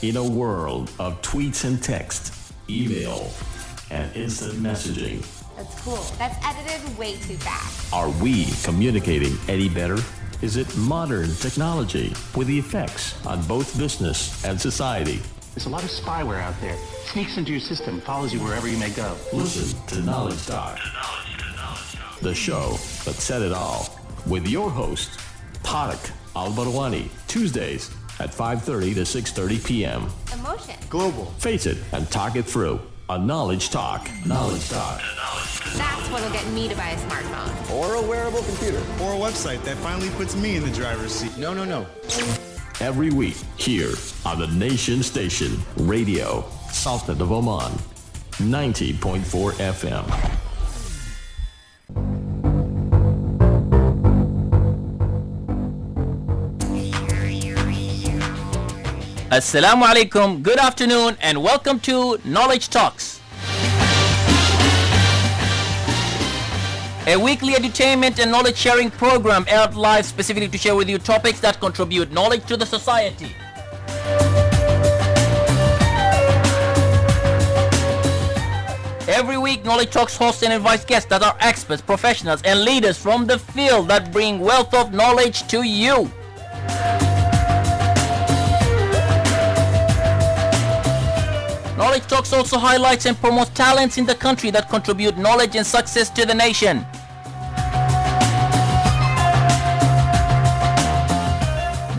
In a world of tweets and text, email, and instant messaging, That's cool. That's edited way too fast. are we communicating any better? Is it modern technology with the effects on both business and society? There's a lot of spyware out there. Sneaks into your system, follows you wherever you may go. Listen to Knowledge Talk, the show that said it all, with your host, Tariq Al-Barwani, Tuesdays at 5:30 to 6:30 p.m. Emotion. Global. Face it and talk it through on Knowledge Talk. Knowledge Talk. That's what'll get me to buy a smartphone. Or a wearable computer. Or a website that finally puts me in the driver's seat. No. Every week here on the Nation Station Radio, Sultanate of Oman, 90.4 FM. Assalamu alaikum, good afternoon, and welcome to Knowledge Talks, a weekly entertainment and knowledge sharing program aired live specifically to share with you topics that contribute knowledge to the society. Every week, Knowledge Talks hosts and invites guests that are experts, professionals, and leaders from the field that bring wealth of knowledge to you. Knowledge Talks also highlights and promotes talents in the country that contribute knowledge and success to the nation.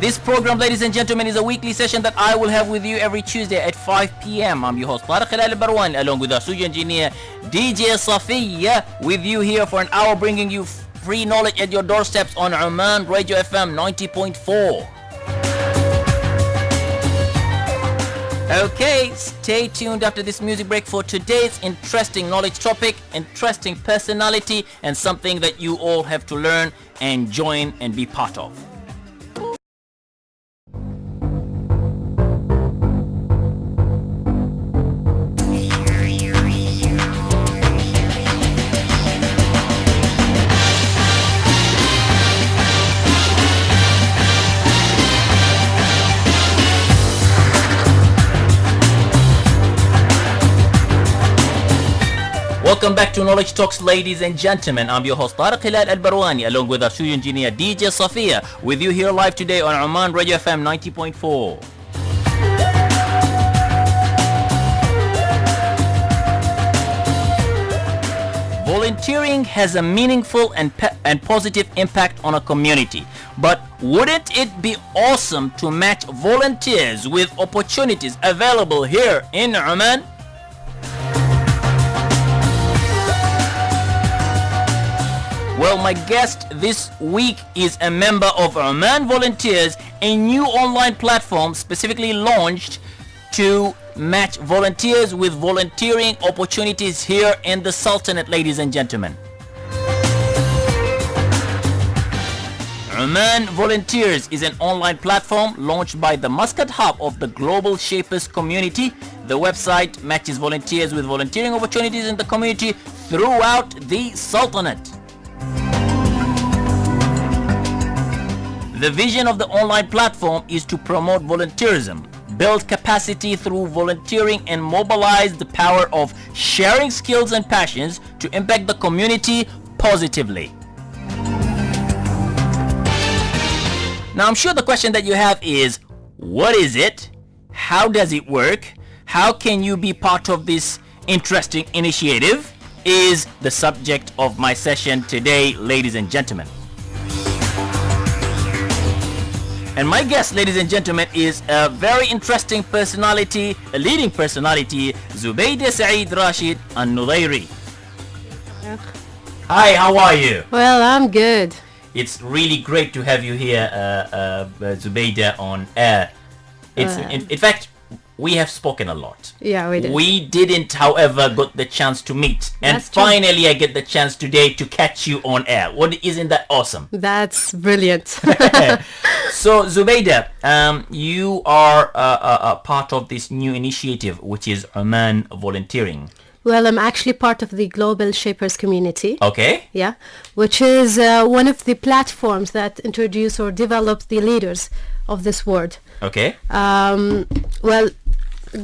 This program, ladies and gentlemen, is a weekly session that I will have with you every Tuesday at 5 p.m. I'm your host, Tariq Al-Barwani, along with our studio engineer, DJ Safiya, with you here for an hour, bringing you free knowledge at your doorsteps on Oman Radio FM 90.4. Okay, stay tuned after this music break for today's interesting knowledge topic, interesting personality, and something that you all have to learn and join and be part of. Welcome back to Knowledge Talks, ladies and gentlemen. I'm your host, Tariq Al-Barwani, along with our studio engineer, DJ Safiya, with you here live today on Oman Radio FM 90.4. Volunteering has a meaningful and positive impact on a community. But wouldn't it be awesome to match volunteers with opportunities available here in Oman? Well, my guest this week is a member of Oman Volunteers, a new online platform specifically launched to match volunteers with volunteering opportunities here in the Sultanate, ladies and gentlemen. Oman Volunteers is an online platform launched by the Muscat hub of the Global Shapers community. The website matches volunteers with volunteering opportunities in the community throughout the Sultanate. The vision of the online platform is to promote volunteerism, build capacity through volunteering, and mobilize the power of sharing skills and passions to impact the community positively. Now, I'm sure the question that you have is, what is it? How does it work? How can you be part of this interesting initiative? Is the subject of my session today, ladies and gentlemen. And my guest, ladies and gentlemen, is a very interesting personality, a leading personality, Zubaida Al Nudhairi. Hi, how are you? Well, I'm good. It's really great to have you here, Zubaida, on air. In fact, we have spoken a lot. Yeah, we did. We didn't, however, got the chance to meet. And That's true. Finally, I get the chance today to catch you on air. Isn't that awesome? That's brilliant. So, Zubaida, you are a part of this new initiative, which is Oman Volunteering. Well, I'm actually part of the Global Shapers community. Okay. Yeah, which is one of the platforms that introduce or develop the leaders of this world. Okay. Well,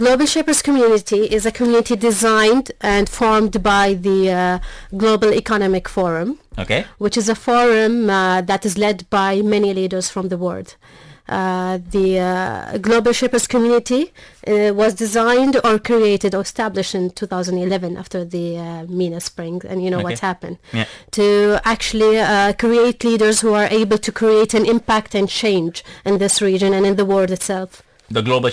Global Shapers community is a community designed and formed by the Global Economic Forum, Okay. which is a forum that is led by many leaders from the world. The Global Shapers community was designed or created or established in 2011 after the MENA Spring, and you know Okay. what's happened. Yeah. To actually create leaders who are able to create an impact and change in this region and in the world itself. The Global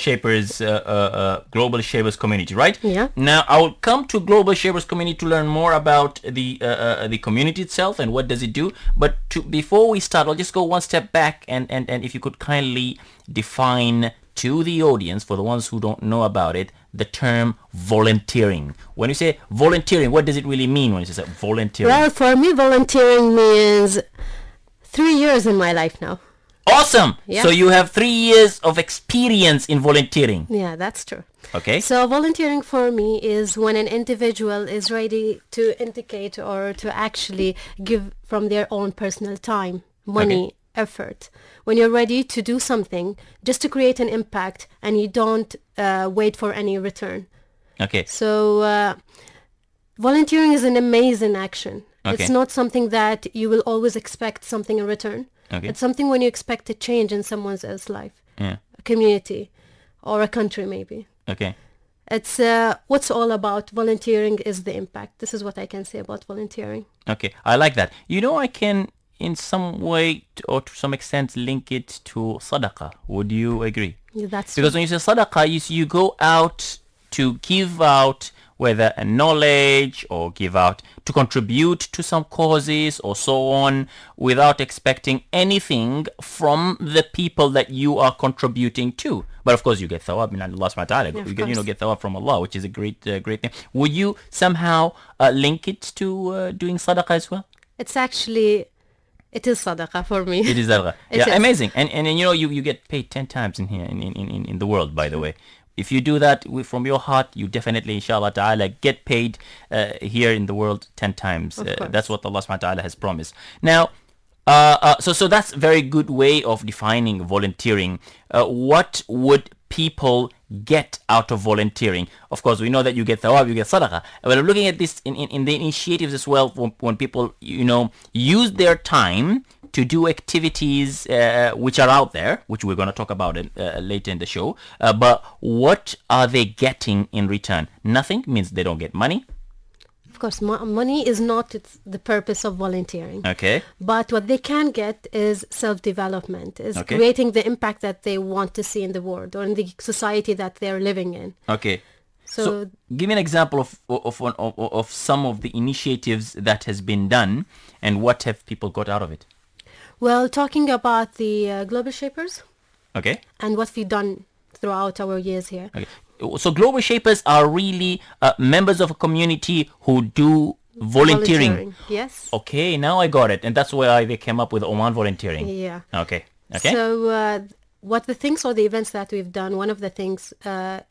Shapers community, right? Yeah. Now I will come to Global Shapers community to learn more about the community itself and what does it do. But before we start, I'll just go one step back and if you could kindly define to the audience, for the ones who don't know about it, the term volunteering. When you say volunteering, what does it really mean when you say volunteering? Well, for me, volunteering means 3 years in my life now. Awesome. Yeah. So you have 3 years of experience in volunteering. Yeah, that's true. Okay. So volunteering for me is when an individual is ready to indicate or to actually give from their own personal time, money, effort. When you're ready to do something just to create an impact and you don't wait for any return. Okay. So volunteering is an amazing action. Okay. It's not something that you will always expect something in return. Okay. It's something when you expect a change in someone else's life, Yeah. a community, or a country maybe. Okay. It's what's all about volunteering is the impact. This is what I can say about volunteering. Okay. I like that. You know, I can in some way or to some extent link it to sadaqah. Would you agree? Yeah, that's Because when you say sadaqah, you go out to give out whether a knowledge or give out to contribute to some causes or so on without expecting anything from the people that you are contributing to. But of course you get thawab min Allah subhanahu wa ta'ala. Yeah, of You get, course. get thawab from Allah, which is a great thing. Would you somehow link it to doing sadaqah as well? It's actually, it is sadaqah for me. It is sadaqah. It Yeah, is. amazing. And you know you get paid 10 times in here in the world, by the way. If you do that from your heart, you definitely, inshallah ta'ala, get paid here in the world 10 times. Of course. That's what Allah subhanahu wa ta'ala has promised. Now, so that's a very good way of defining volunteering. What would people get out of volunteering? Of course, we know that you get thawab, you get sadaqah. But I'm looking at this in the initiatives as well, when people, you know, use their time to do activities which are out there, which we're going to talk about it later in the show. But what are they getting in return? Nothing means they don't get money. Of course, money is not the purpose of volunteering. Okay. But what they can get is self-development, is Okay. creating the impact that they want to see in the world or in the society that they're living in. Okay. So give me an example of some of the initiatives that has been done and what have people got out of it. well, talking about the Global Shapers Okay. and what we've done throughout our years here. Okay. So Global Shapers are really members of a community who do volunteering. Yes. Okay, now I got it. And that's why they came up with Oman Volunteering. Yeah. Okay. Okay. So what the things or the events that we've done, one of the things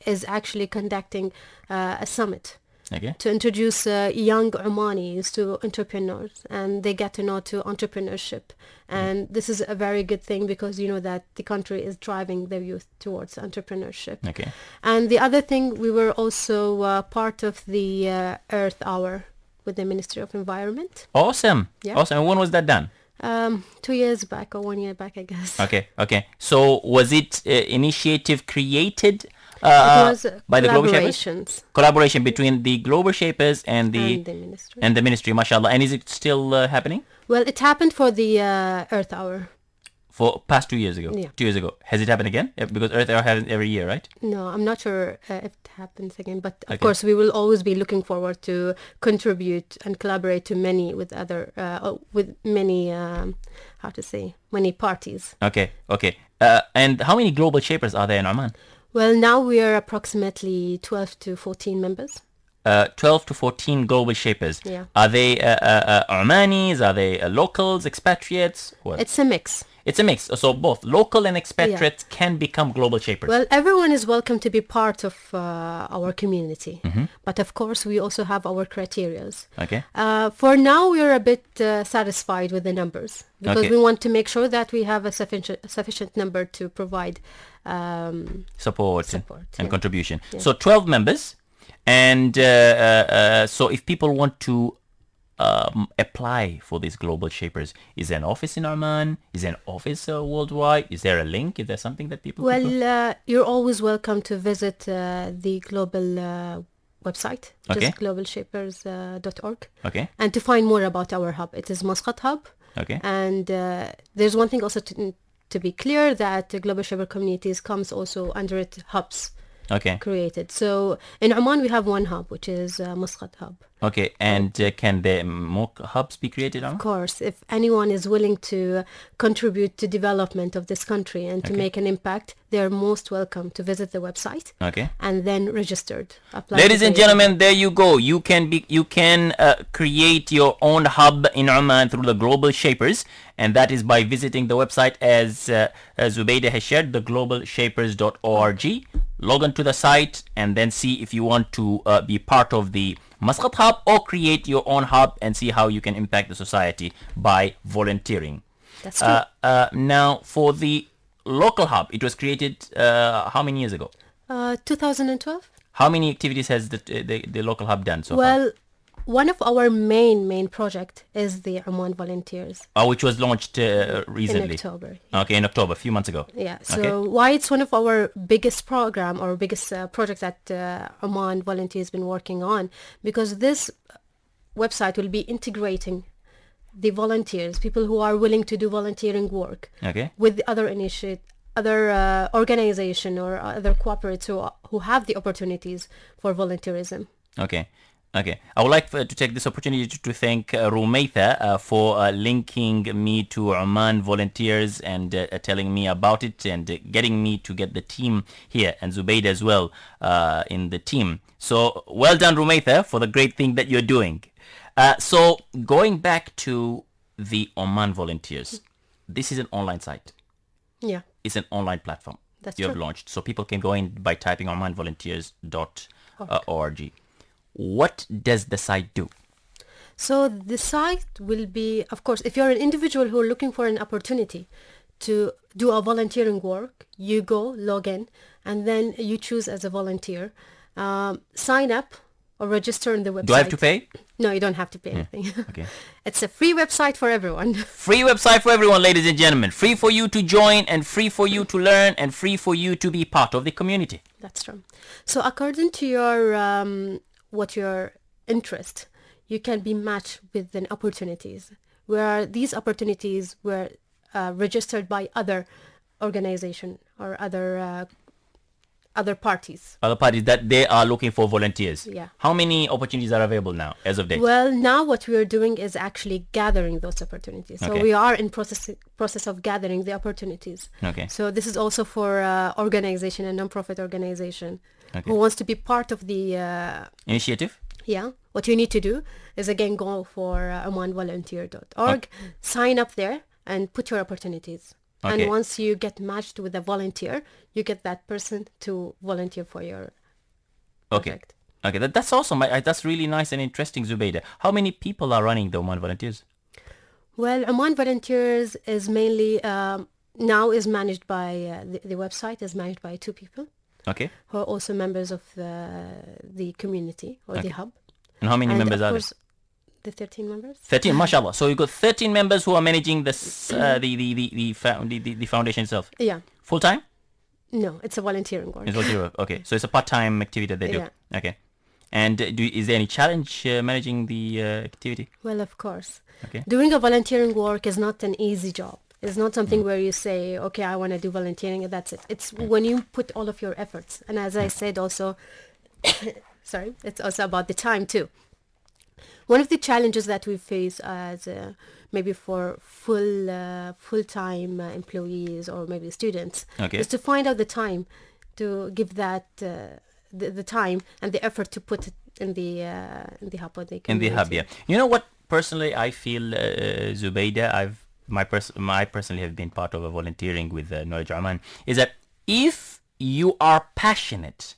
is actually conducting a summit Okay. to introduce young Omanis to entrepreneurs, and they get to know to entrepreneurship. And this is a very good thing because you know that the country is driving their youth towards entrepreneurship. Okay. And the other thing, we were also part of the Earth Hour with the Ministry of Environment. Awesome. Yeah. Awesome. And when was that done? 2 years back or 1 year back, I guess. Okay. Okay. So was it initiative created It was by the Global Shapers? collaborations Collaboration between the Global Shapers and and the ministry. and the ministry, mashallah. And is it still happening? Well, it happened for the Earth Hour. For past 2 years ago? Yeah. 2 years ago. Has it happened again? Because Earth Hour happens every year, right? No, I'm not sure if it happens again, but of Okay. course we will always be looking forward to contribute and collaborate to many with other with many many parties. Okay. Okay. And how many Global Shapers are there in Oman? Well, now we are approximately 12 to 14 members. 12 to 14 global shapers. Yeah. Are they Omanis? Are they locals, expatriates? What? It's a mix. It's a mix. So both local and expatriates can become global shapers. Well, everyone is welcome to be part of our community. But of course, we also have our criterias. Okay. For now, we're a bit satisfied with the numbers because Okay. we want to make sure that we have a sufficient number to provide Support and yeah. contribution. So 12 members. And so if people want to apply for these global shapers, is there an office in Oman? Is there an office worldwide? Is there a link? Is there something that people can go? Well, you're always welcome to visit the global website, Okay. just globalshapers.org, Okay. and to find more about our hub. It is Muscat Hub. Okay. And there's one thing also to be clear that the Global Shaper Communities comes also under it hubs Okay. created. So in Oman we have one hub, which is Muscat Hub. Okay. And can there more hubs be created on? Of course, if anyone is willing to contribute to development of this country and to make an impact, they're most welcome to visit the website Okay. and then registered. Apply Ladies and today. gentlemen, there you go. You can create your own hub in Oman through the Global Shapers, and that is by visiting the website as Zubaida has shared, theglobalshapers.org. Log on to the site and then see if you want to be part of the Muscat Hub or create your own hub and see how you can impact the society by volunteering. That's true. Now, for the local hub, it was created how many years ago? 2012. How many activities has the local hub done so far? Well, one of our main project is the Oman Volunteers Which was launched recently. in October. Okay, in October, a few months ago. Yeah, so Okay. why it's one of our biggest program or biggest project that Oman Volunteers has been working on, because this website will be integrating the volunteers, people who are willing to do volunteering work, Okay. with the other other organization or other corporates who have the opportunities for volunteerism. Okay. Okay. I would like to take this opportunity to thank Rumaitha for linking me to Oman Volunteers and telling me about it and getting me to get the team here, and Zubaida as well in the team. So well done, Rumaitha, for the great thing that you're doing. So going back to the Oman Volunteers, this is an online site. Yeah, It's an online platform That's you have true. launched. So people can go in by typing omanvolunteers.org. What does the site do? so the site will be, of course, if you're an individual who are looking for an opportunity to do a volunteering work, you go log in and then you choose as a volunteer, sign up or register on the website. Do I have to pay? No, you don't have to pay anything. Okay. It's a free website for everyone. Free website for everyone, ladies and gentlemen. Free for you to join and free for you to learn and free for you to be part of the community. That's true. So according to your what your interest, you can be matched with the opportunities. Where these opportunities were registered by other organization or other parties. Other parties that they are looking for volunteers. Yeah. How many opportunities are available now as of date? Well, now what we are doing is actually gathering those opportunities. So Okay. we are in process of gathering the opportunities. Okay. So this is also for organization, a non-profit organization Okay. who wants to be part of the Initiative? yeah. What you need to do is again go for omanvolunteer.org, sign up there and put your opportunities. Okay. And once you get matched with a volunteer, you get that person to volunteer for your Okay. project. Okay, that's awesome. That's really nice and interesting, Zubaida. How many people are running the Oman Volunteers? Well, Oman Volunteers is mainly now is managed by the website is managed by 2 people Okay. who are also members of the community or the hub. And how many And members of are there? course, the 13 members. 13, mashallah. So you got 13 members who are managing this, the foundation itself. Yeah. Full time? No, it's a volunteering work. It's volunteer work. Okay, so it's a part-time activity that they do. Yeah. Okay. And is there any challenge managing the activity? Well, of course. Okay. Doing a volunteering work is not an easy job. It's not something where you say, okay, I want to do volunteering and that's it. It's when you put all of your efforts. And as I said also, sorry, it's also about the time too. One of the challenges that we face as maybe for full-time employees or maybe students Okay. is to find out the time to give that the time and the effort to put it in the hub of the community. In the hub, yeah. You know what? Personally, I feel, Zubaida, I personally have been part of a volunteering with Knowledge Oman, is that if you are passionate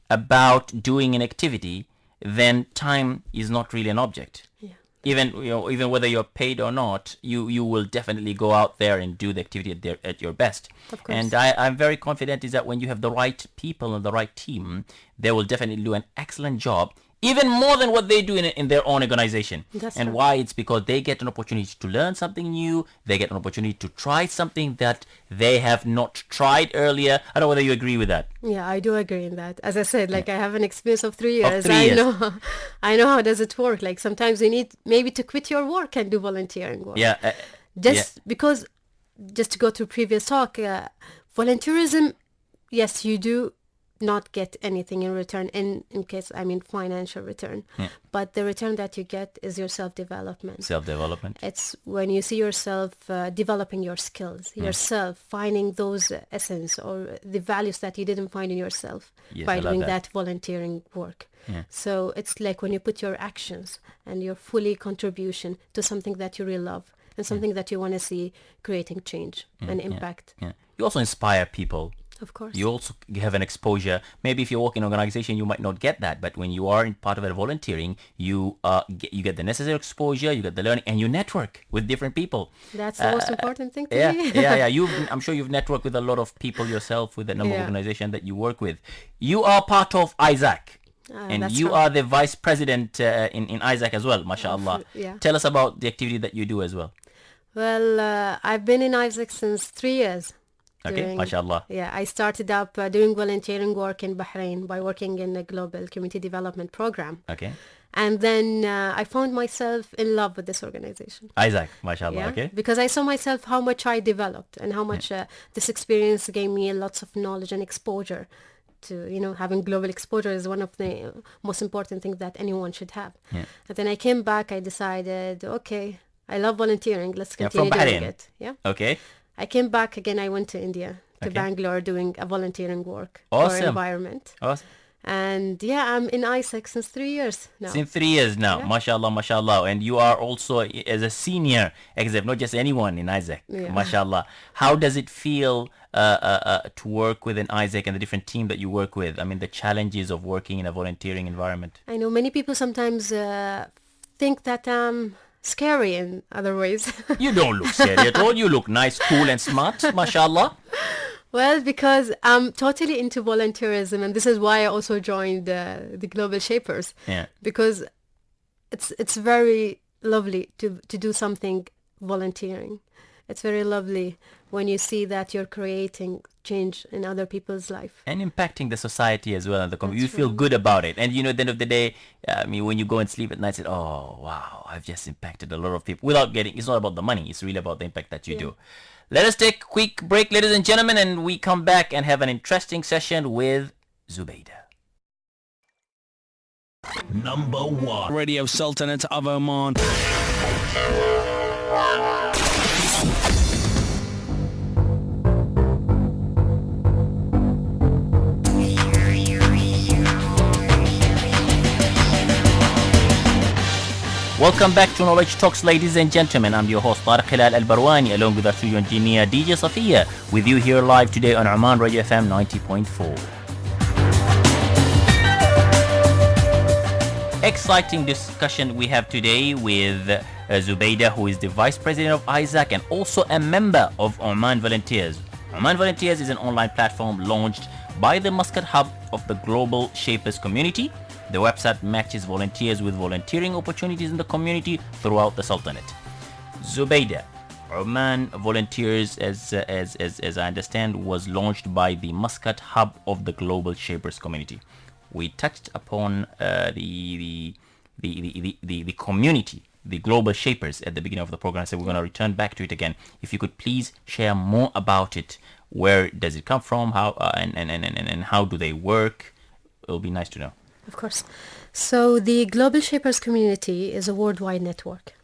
about doing an activity, then time is not really an object. Yeah. Even whether you're paid or not, you will definitely go out there and do the activity at your best. Of course. And I'm very confident is that when you have the right people and the right team, they will definitely do an excellent job, even more than what they do in their own organization. That's and right. why? It's because they get an opportunity to learn something new. They get an opportunity to try something that they have not tried earlier. I don't know whether you agree with that. Yeah, I do agree in that. As I said, like I have an experience of 3 years. Of 3 years. I know how does it work. Like sometimes you need maybe to quit your work and do volunteering work. Yeah. Because just to go to previous talk, volunteerism, yes, you do not get anything in return in case financial return, but the return that you get is your self-development. It's when you see yourself developing your skills, yourself finding those essence or the values that you didn't find in yourself by doing that volunteering work. So it's like when you put your actions and your fully contribution to something that you really love and something that you want to see creating change and impact. You also inspire people. Of course. You also have an exposure. Maybe if you work in an organization, you might not get that. But when you are in part of a volunteering, you get the necessary exposure, you get the learning, and you network with different people. That's the most important thing to me. Yeah. I'm sure you've networked with a lot of people yourself with the number of organizations that you work with. You are part of Isaac. And you are the vice president in Isaac as well, mashallah. Yeah. Tell us about the activity that you do as well. Well, I've been in Isaac since 3 years. Okay, mashallah. Yeah, I started up doing volunteering work in Bahrain by working in a global community development program. Okay. And then I found myself in love with this organization. Isaac, mashallah, okay. Because I saw myself how much I developed and how much this experience gave me lots of knowledge and exposure to, having global exposure is one of the most important things that anyone should have. Yeah. And then I came back, I decided, okay, I love volunteering, let's continue from doing Bahrain. it. Yeah. Okay. I came back again, I went to India, to Okay. Bangalore doing a volunteering work Awesome. for environment. Awesome. And I'm in Isaac since 3 years now. Since 3 years now, mashallah, mashallah. And you are also as a senior exec, not just anyone in Isaac, mashallah. How does it feel to work with an Isaac and the different team that you work with? I mean, the challenges of working in a volunteering environment. I know many people sometimes think that I'm scary in other ways. You don't look scary at all. You look nice, cool and smart, mashallah. Well, because I'm totally into volunteerism, and this is why I also joined the Global Shapers. Yeah. Because it's very lovely to do something volunteering. It's very lovely when you see that you're creating change in other people's life. And impacting the society as well. And the community. You feel good about it. And at the end of the day, when you go and sleep at night, say, oh, wow, I've just impacted a lot of people. It's not about the money. It's really about the impact that you do. Let us take a quick break, ladies and gentlemen, and we come back and have an interesting session with Zubaida. Number 1. Radio Sultanate of Oman. Welcome back to Knowledge Talks, ladies and gentlemen. I'm your host, Tariq Hilal Al-Barwani, along with our studio engineer, DJ Safiya, with you here live today on Oman Radio FM 90.4. Exciting discussion we have today with Zubaida, who is the Vice President of Isaac and also a member of Oman Volunteers. Oman Volunteers is an online platform launched by the Muscat Hub of the Global Shapers community. The website matches volunteers with volunteering opportunities in the community throughout the Sultanate. Zubaida, Oman Volunteers, as I understand, was launched by the Muscat Hub of the Global Shapers community. We touched upon the community, the Global Shapers, at the beginning of the program, so we're going to return back to it again. If you could please share more about it. Where does it come from? How and how do they work? It'll be nice to know. Of course. So the Global Shapers community is a worldwide network.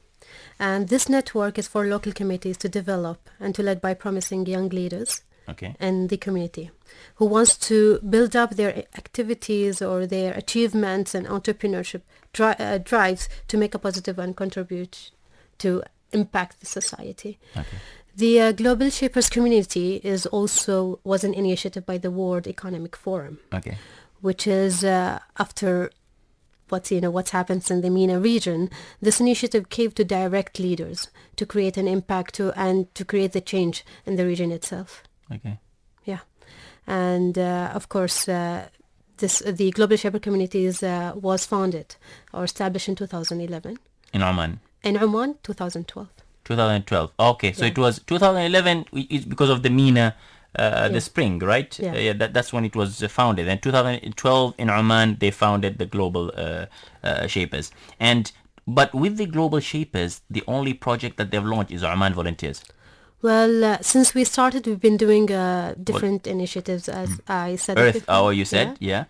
And this network is for local committees to develop and to lead by promising young leaders Okay. in the community who wants to build up their activities or their achievements and entrepreneurship drives to make a positive and contribute to impact the society. Okay. The Global Shapers community was an initiative by the World Economic Forum, Okay. which is after what's happened in the MENA region. This initiative came to direct leaders to create an impact and to create the change in the region itself. Okay. Yeah, and of course, the Global Shaper Communities was founded or established in 2011. In Oman. In Oman, 2012. 2012. Okay, so Yeah. it was 2011 is because of the MENA, the spring, right? Yeah. That's when it was founded. And 2012 in Oman, they founded the Global Shapers. But with the Global Shapers, the only project that they've launched is Oman Volunteers. Well, since we started, we've been doing different initiatives, as I said. Earth before. Hour, you said, yeah.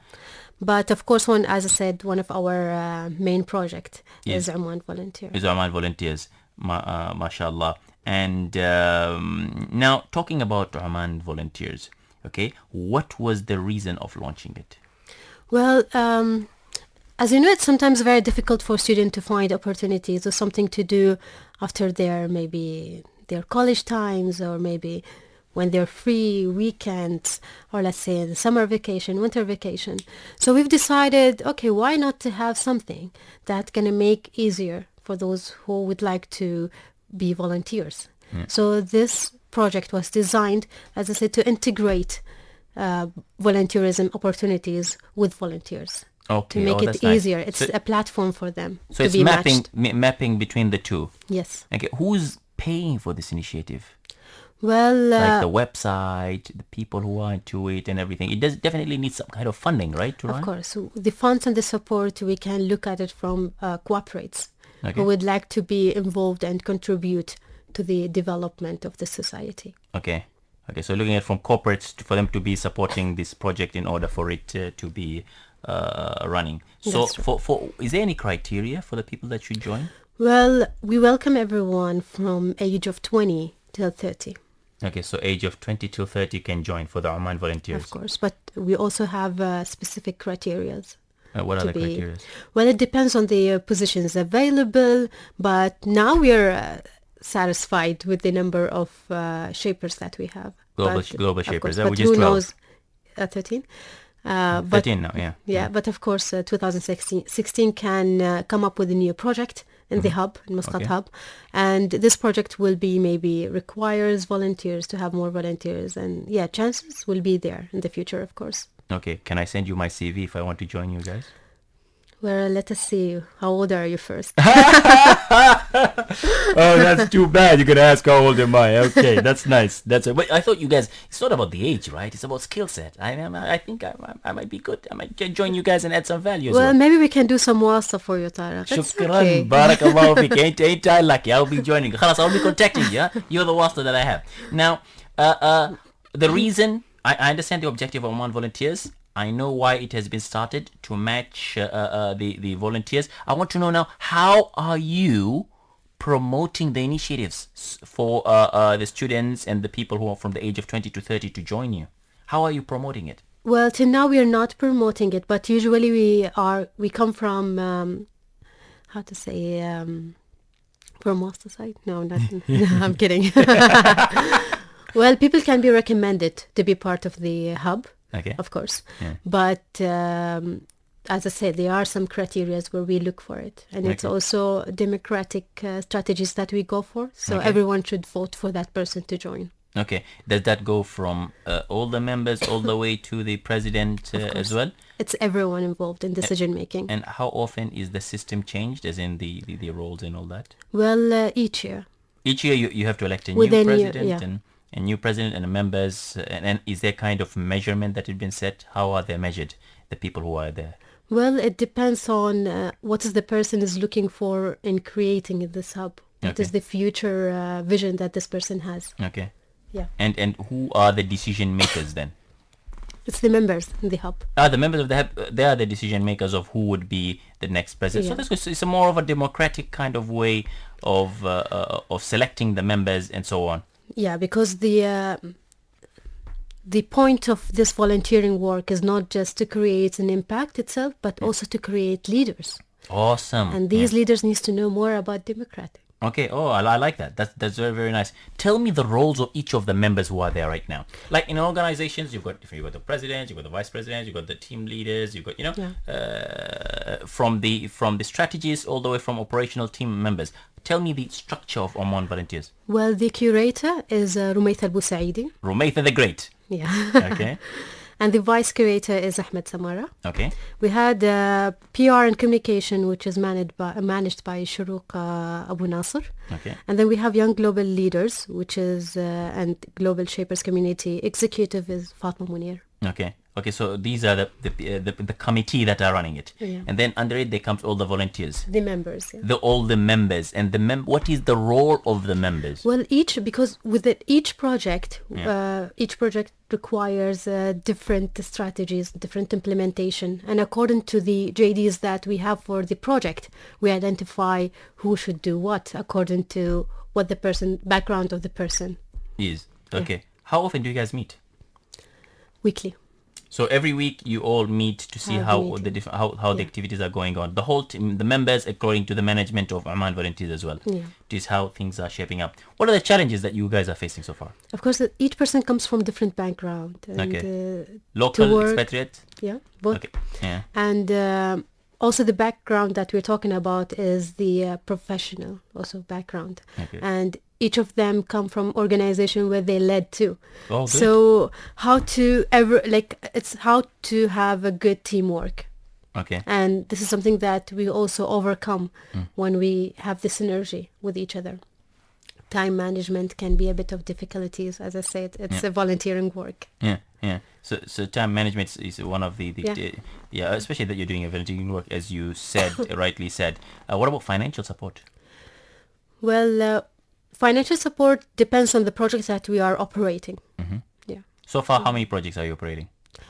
But of course, as I said, one of our main project is Oman Volunteers. Is Oman Volunteers, mashallah. And now talking about Oman Volunteers, okay, what was the reason of launching it? Well, as you know, it's sometimes very difficult for students to find opportunities or something to do after their college times, or maybe when they're free, weekends, or let's say the summer vacation, winter vacation. So we've decided, okay, why not to have something that's going to make easier for those who would like to be volunteers. So this project was designed, as I said, to integrate volunteerism opportunities with volunteers. Okay, to make it that's nice. easier. It's a platform for them So to it's be matched. mapping between the two. Yes. Okay, who's paying for this initiative? Well, Like the website, the people who are into it and everything. It definitely needs some kind of funding, right, to run? of course, the funds and the support, we can look at it from cooperates Okay. who would like to be involved and contribute to the development of the society. Okay. Okay, so looking at from corporates for them to be supporting this project in order for it to be running. So That's right. for is there any criteria for the people that should join? Well, we welcome everyone from age of 20 till 30, Okay, so age of 20 till 30 can join for the Oman Volunteers. of course, but we also have specific criteria. What are to the be- criteria? Well, it depends on the positions available, but now we're satisfied with the number of shapers that we have. Global Of shapers, course, which but is who 12. knows? 13. But 13 now, yeah. yeah, but of course, 2016 can come up with a new project in the hub, in Muscat Okay. hub, and this project will be maybe requires volunteers to have more volunteers, and yeah, chances will be there in the future, of course. Okay, can I send you my CV if I want to join you guys? Well, let us see. How old are you first? Oh, that's too bad. You could ask how old am I. Okay, that's nice. But I thought you guys, it's not about the age, right? It's about skill set. I think I might be good. I might join you guys and add some value as Well, well. maybe we can do some wasa for you, Tara. That's okay. Shukran. Barakallahu fik. Ain't I lucky? I'll be joining. Khalas, I'll be contacting you. Yeah? You're the wasta that I have. Now, the reason, I understand the objective of Oman Volunteers. I know why it has been started to match the volunteers. I want to know now, how are you promoting the initiatives for the students and the people who are from the age of 20 to 30 to join you? How are you promoting it? Well, till now we are not promoting it, but usually we come from how to say from what's side? No, not. No, I'm kidding. Well, people can be recommended to be part of the hub. Okay. Of course. Yeah. But as I said, there are some criteria where we look for it. And it's Okay. also democratic strategies that we go for. So Okay. everyone should vote for that person to join. Okay. Does that go from all the members all the way to the president as well? It's everyone involved in decision making. And how often is the system changed, as in the roles and all that? Well, each year. Each year you have to elect a new Within year, president yeah. and a new president and the members. And is there kind of measurement that has been set? How are they measured, the people who are there? Well, it depends on what is the person is looking for in creating this hub. What Okay. is the future vision that this person has? Okay. Yeah. And who are the decision makers then? It's the members in the hub. The members of the hub, they are the decision makers of who would be the next president. So Yeah. that's good. It's a more of a democratic kind of way of selecting the members and so on. Yeah, because the point of this volunteering work is not just to create an impact itself, but also to create leaders. Awesome. And these leaders needs to know more about democratic. Okay. Oh, I like that. That's very, very nice. Tell me the roles of each of the members who are there right now. Like in organizations, you've got the president, you've got the vice president, you've got the team leaders, you've got from the strategists all the way from operational team members. Tell me the structure of Oman Volunteers. Well, the curator is Rumaitha Al-Busaidi. Rumaitha the Great. Yeah. Okay. And the vice curator is Ahmed Samara. Okay. We had PR and communication, which is managed by Shuruq Abu Nasr. Okay. And then we have young global leaders, which is and global shapers community. Executive is Fatma Munir. Okay. Okay. So these are the committee that are running it. Yeah. And then under it, there comes all the volunteers. The members. Yeah. All the members. And what is the role of the members? Well, because with each project requires different strategies, different implementation. And according to the JDs that we have for the project, we identify who should do what according to what the background of the person is. Okay. Yeah. How often do you guys meet? Weekly. So every week you all meet to see how the activities are going on. The whole team, the members, according to the management of Oman Volunteers as well. Yeah. This is how things are shaping up. What are the challenges that you guys are facing so far? Of course, each person comes from different background. And, okay. Local, expatriate? Yeah, both. Okay. Yeah. And also the background that we're talking about is the professional also background. Okay. And each of them come from organization where they led to. Oh, good. So it's how to have a good teamwork. Okay. And this is something that we also overcome when we have the synergy with each other. Time management can be a bit of difficulties. As I said, it's a volunteering work. Yeah, yeah. So time management is one of the especially that you're doing a volunteering work, as you said, rightly said. What about financial support? Well, financial support depends on the projects that we are operating. Mm-hmm. Yeah. So far, how many projects are you operating?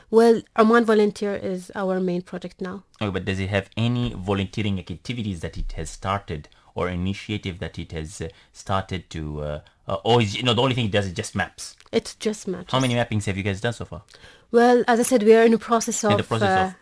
Well, Oman Volunteer is our main project now. Okay, but does it have any volunteering activities that it has started or initiative that it has started to, or is, the only thing it does is just maps? It's just maps. How many mappings have you guys done so far? Well, as I said, we are in the process of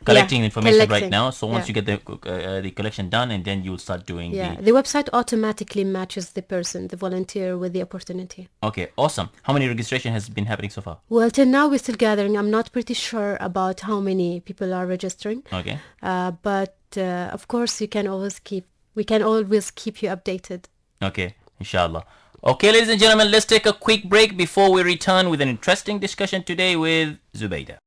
collecting information right now. So once you get the collection done, and then you'll start doing the website automatically matches the person, the volunteer, with the opportunity. Okay, awesome. How many registration has been happening so far? Well, till now we're still gathering. I'm not pretty sure about how many people are registering. Okay. But of course, we can always keep you updated. Okay, inshallah. Okay, ladies and gentlemen, let's take a quick break before we return with an interesting discussion today with Zubaida.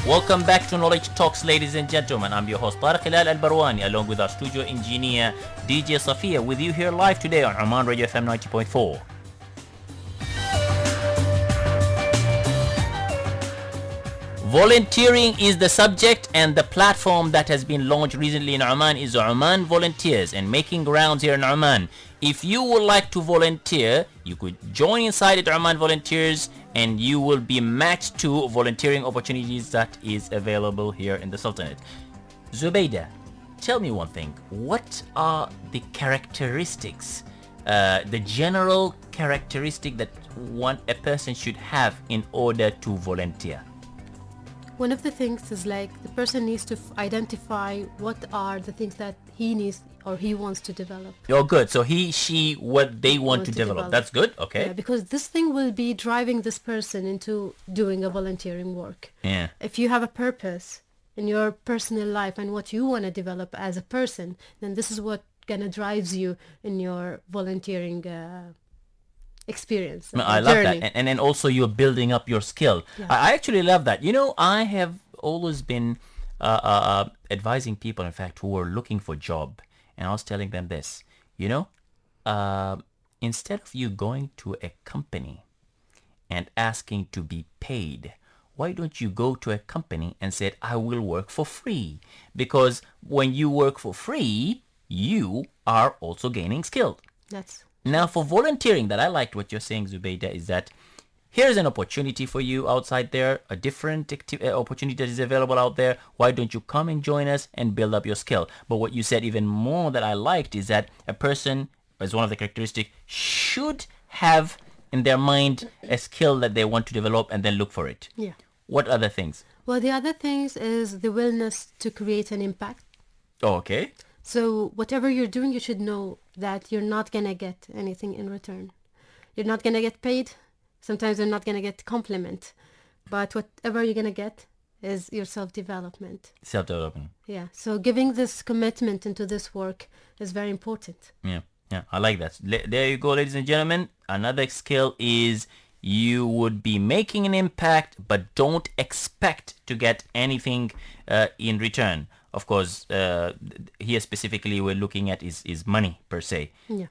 Welcome back to Knowledge Talks, ladies and gentlemen. I'm your host Tariq Hilal Al-Barwani, along with our studio engineer DJ Safiya, with you here live today on Oman Radio FM 90.4. Volunteering is the subject, and the platform that has been launched recently in Oman is Oman Volunteers, and making rounds here in Oman. If you would like to volunteer, you could join inside at Oman Volunteers, and you will be matched to volunteering opportunities that is available here in the Sultanate. Zubaida, tell me one thing. What are the characteristics, the general characteristic that a person should have in order to volunteer? One of the things is the person needs to identify what are the things that he needs or he wants to develop. Oh, good. So he, she, what they want to develop. That's good. Okay. Yeah, because this thing will be driving this person into doing a volunteering work. Yeah. If you have a purpose in your personal life and what you want to develop as a person, then this is what gonna drives you in your volunteering experience. I love journey. that. And then also you're building up your skill. Yeah. I actually love that. You know, I have always been advising people, in fact, who are looking for a job. And I was telling them this, you know, instead of you going to a company and asking to be paid, why don't you go to a company and say, I will work for free? Because when you work for free, you are also gaining skill. That's Now, for volunteering, that I liked what you're saying, Zubaida, is that here's an opportunity for you outside there, a different opportunity that is available out there. Why don't you come and join us and build up your skill? But what you said even more that I liked is that a person, as one of the characteristics, should have in their mind a skill that they want to develop and then look for it. yeah. What other things? Well, the other things is the willingness to create an impact. Oh, okay. So whatever you're doing, you should know that you're not gonna get anything in return. You're not gonna get paid. Sometimes you're not gonna get compliment, but whatever you're gonna get is your self-development. Self-development. Yeah. So giving this commitment into this work is very important. Yeah, I like that. There you go, ladies and gentlemen. Another skill is you would be making an impact, but don't expect to get anything in return. Of course, here specifically we're looking at is money per se. Yeah.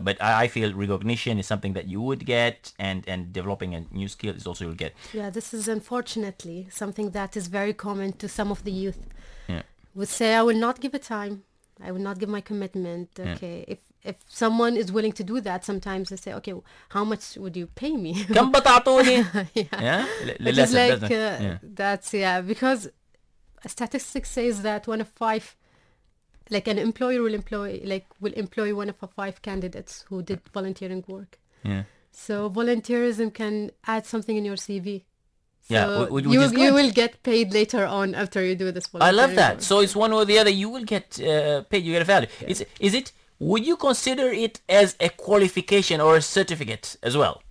But I feel recognition is something that you would get, and developing a new skill is also you'll get. Yeah, this is unfortunately something that is very common to some of the youth. Yeah. Would say, I will not give a time. I will not give my commitment. Okay. If someone is willing to do that, sometimes they say, okay, how much would you pay me? كم بتعطوني؟ Yeah. Which is like, that's, because statistics says that one of 5, like an employer will employ one of 5 candidates who did volunteering work. Yeah. So volunteerism can add something in your CV. So Yeah, which you is good. you will get paid later on after you do this I volunteering love that. work. So it's one or the other. You will get paid. You get a value. Is it? Would you consider it as a qualification or a certificate as well?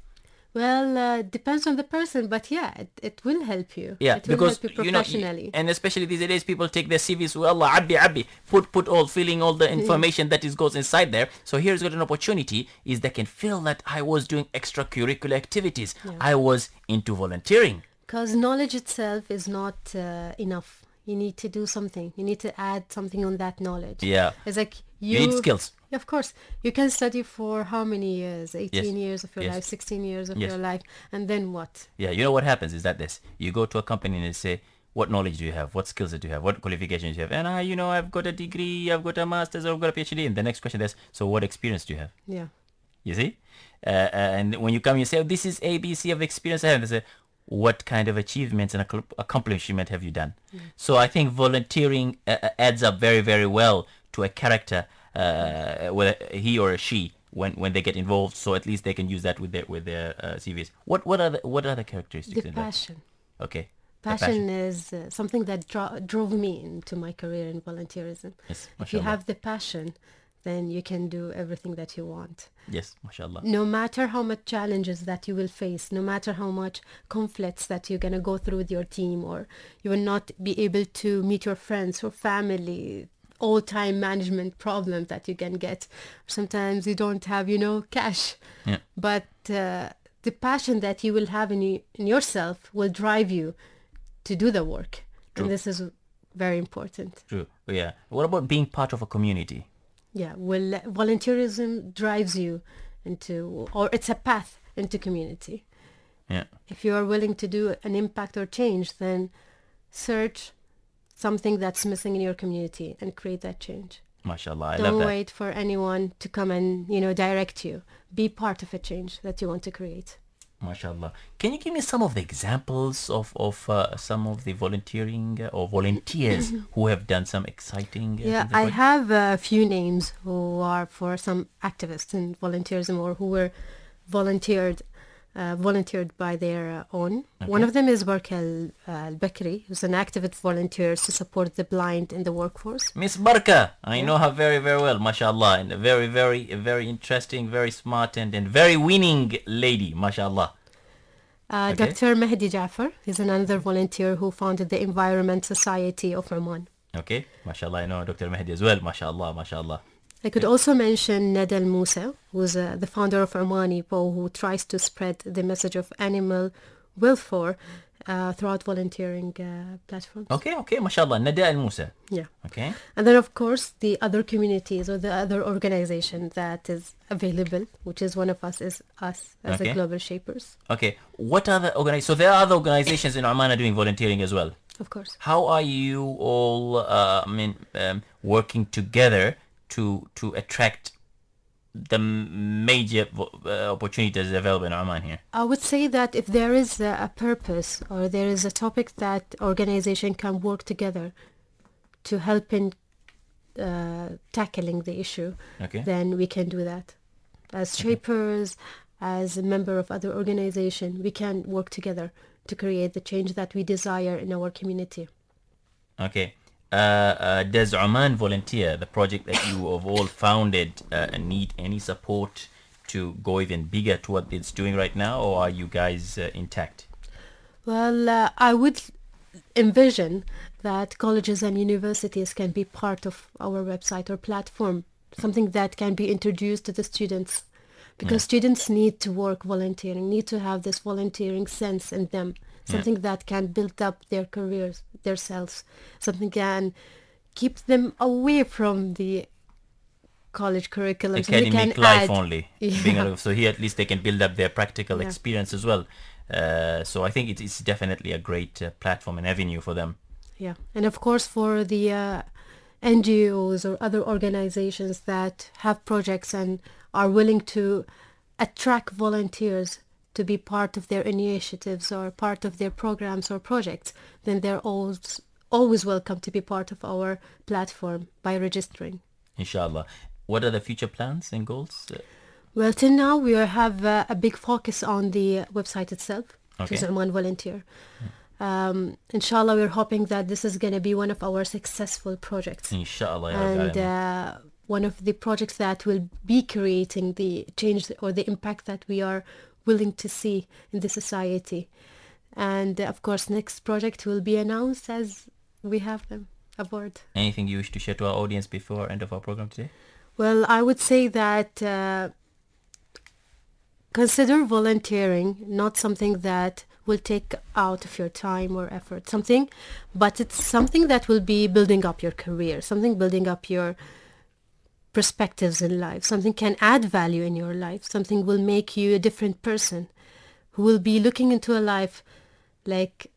Well, depends on the person, but yeah, it will help you. Yeah, it will because help you professionally. and especially these days, people take their CVs. Well, abbi, put all filling all the information that goes inside there. So here's got an opportunity: is they can feel that I was doing extracurricular activities. I was into volunteering. Because knowledge itself is not enough. You need to do something. You need to add something on that knowledge. Yeah. It's like You need skills. Yeah, of course. You can study for how many years? 18 years of your Yes. life, 16 years of Yes. your life. And then what? Yeah, you know what happens is that you go to a company and they say, what knowledge do you have? What skills do you have? What qualifications do you have? And I've got a degree, I've got a master's, I've got a PhD. And the next question is, so what experience do you have? Yeah. You see? And when you come, you say, oh, this is ABC of experience I have. They say, what kind of achievements and accomplishment have you done? So I think volunteering adds up very, very well to a character, whether he or she, when they get involved. So at least they can use that with their CVs. What are the characteristics? The in that? passion. Okay. The Passion is something that drove me into my career in volunteerism. Yes, If you mashallah. have the passion, then you can do everything that you want. Yes, mashallah. No matter how much challenges that you will face, no matter how much conflicts that you're going to go through with your team, or you will not be able to meet your friends or family, all time management problems that you can get. Sometimes you don't have, cash. Yeah. But the passion that you will have in yourself will drive you to do the work. True. And this is very important. True. Yeah. What about being part of a community? Yeah, well, volunteerism drives you or it's a path into community. Yeah. If you are willing to do an impact or change, then search something that's missing in your community and create that change. Mashallah. I love Don't that. wait for anyone to come and, direct you. Be part of a change that you want to create. MashaAllah. Can you give me some of the examples of some of the volunteering or volunteers who have done some exciting Yeah, things I like- have a few names who are for some activists in volunteerism or who were volunteered by their own. One of them is Barka Al-Bakri, who's an activist volunteer to support the blind in the workforce. Miss Barka. I know her very, very well, mashallah. And a very, very, very interesting, very smart and very winning lady, mashallah. Okay. Dr. Mehdi Jafar is another volunteer who founded the Environment Society of Oman. Okay, mashallah. I know Dr. Mehdi as well, mashallah, mashallah. I could also mention Nada Al Musa, who's the founder of Omani Po, who tries to spread the message of animal welfare throughout volunteering platforms. Okay, mashallah. Nada Al Musa. Yeah. Okay. And then, of course, the other communities or the other organization that is available, which is one of us, is us as the Global Shapers. Okay. What other so there are other organizations in Oman are doing volunteering as well? Of course. How are you all, working together to attract the major opportunities available in Oman here? I would say that if there is a purpose or there is a topic that organization can work together to help in tackling the issue, then we can do that. As shapers, as a member of other organization, we can work together to create the change that we desire in our community. Okay. Does Oman Volunteer, the project that you have all founded, need any support to go even bigger to what it's doing right now, or are you guys intact? Well, I would envision that colleges and universities can be part of our website or platform, something that can be introduced to the students, because students need to work volunteering, need to have this volunteering sense in them, something that can build up their careers, their selves, something can keep them away from the college curriculum. Academic life only. So here at least they can build up their practical experience as well. So I think it's definitely a great platform and avenue for them. Yeah, and of course for the NGOs or other organizations that have projects and are willing to attract volunteers to be part of their initiatives or part of their programs or projects, then they're always welcome to be part of our platform by registering. Inshallah. What are the future plans and goals? Well, till now we have a big focus on the website itself, which is Oman Volunteer. Inshallah, we're hoping that this is going to be one of our successful projects. Inshallah. And one of the projects that will be creating the change or the impact that we are willing to see in the society. And of course, next project will be announced as we have them aboard. Anything you wish to share to our audience before end of our program today? Well, I would say that consider volunteering not something that will take out of your time or effort, but it's something that will be building up your career, something building up your perspectives in life, something can add value in your life, something will make you a different person who will be looking into a life like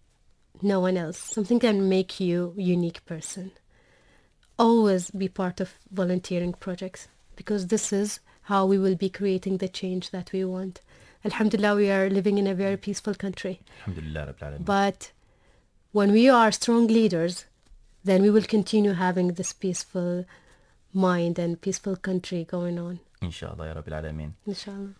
no one else, something can make you a unique person. Always be part of volunteering projects, because this is how we will be creating the change that we want. Alhamdulillah, we are living in a very peaceful country. Alhamdulillah. But when we are strong leaders, then we will continue having this peaceful mind and peaceful country going on. Inshallah, Ya Rabbil Alameen. Inshallah.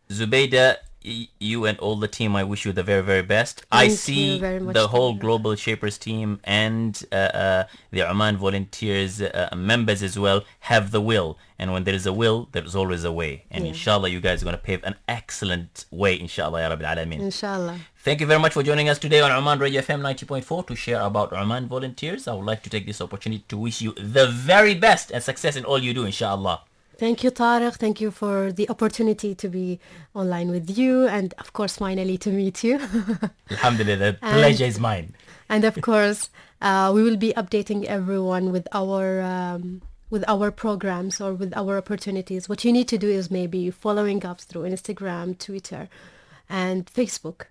Zubaida, you and all the team, I wish you the very, very best. I see the whole Global Shapers team and the Oman Volunteers members as well have the will. And when there is a will, there's always a way. And inshallah, you guys are going to pave an excellent way, inshallah, Ya Rabbil Alameen. Inshallah. Thank you very much for joining us today on Oman Radio FM 90.4 to share about Oman Volunteers. I would like to take this opportunity to wish you the very best and success in all you do, inshallah. Thank you, Tariq. Thank you for the opportunity to be online with you, and of course, finally to meet you. Alhamdulillah, the pleasure is mine. And of course, we will be updating everyone with our programs or with our opportunities. What you need to do is maybe following us through Instagram, Twitter, and Facebook,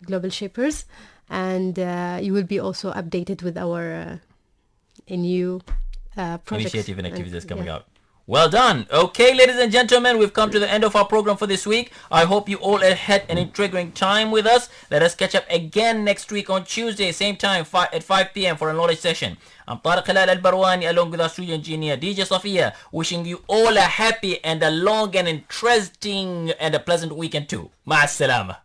Global Shapers, and you will be also updated with our new projects. Initiative and activities coming out. Well done. Okay, ladies and gentlemen, we've come to the end of our program for this week. I hope you all had an intriguing time with us. Let us catch up again next week on Tuesday, same time, at 5 p.m. for a knowledge session. I'm Tariq Al-Barwani along with our studio engineer, DJ Safiya, wishing you all a happy and a long and interesting and a pleasant weekend too. Ma'as salama.